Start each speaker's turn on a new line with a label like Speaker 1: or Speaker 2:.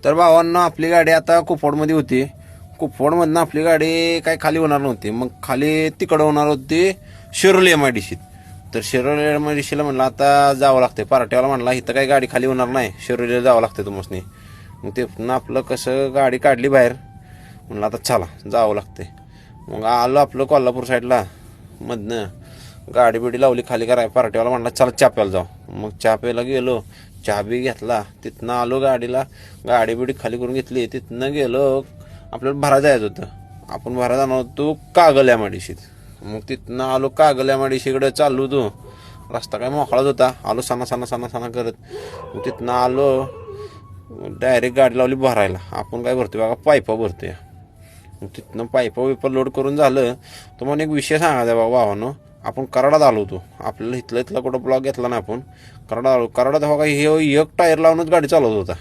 Speaker 1: तर भावांनो, आपली गाडी आता कुपवाडमध्ये होती. कुपवाडमधनं आपली गाडी काय खाली होणार नव्हती. मग खाली तिकडं होणार होती शिरोली MIDC. तर शिरोली MIDCला म्हणलं आता जावं लागतंय. पार्ट्यावाला म्हणला इथं काही गाडी खाली होणार नाही, शिरोलीला जावं लागतंय तुम्हाला. मग ते आपलं कसं गाडी काढली बाहेर. म्हणलं आता चला जावं लागतंय. मग आलो आपलं कोल्हापूर साईडला. मधनं गाडी बिडी लावली खाली कराय. पार्ट्यावाला म्हणला चला चहा प्यायला जाऊ. मग चहा प्यायला गेलो. चहा बी घेतला. तिथनं आलो गाडीला. गाडी बिडी खाली करून घेतली. तिथनं गेलो. आपल्याला भरा जायचं होतं. आपण भरा जाणार होतो कागल MIDC. मग तिथनं आलो कागल MIDCकडे. चाललो होतो. रस्ता काय मोकळाच होता. आलो सणा करत. मग तिथनं आलो. डायरेक्ट गाडी लावली भरायला. आपण काय भरतोय बघा, पाईपा भरतोय. मग तिथनं पाईपा लोड करून झालं. तर मग एक विषय सांगायचा बाबा भावानो, आपण कराडात आलो होतो. आपल्याला इथला कुठं ब्लॉक घेतला ना आपण. कराडात आलो. कराडात बघा हे एक टायर लावूनच गाडी चालवत होता.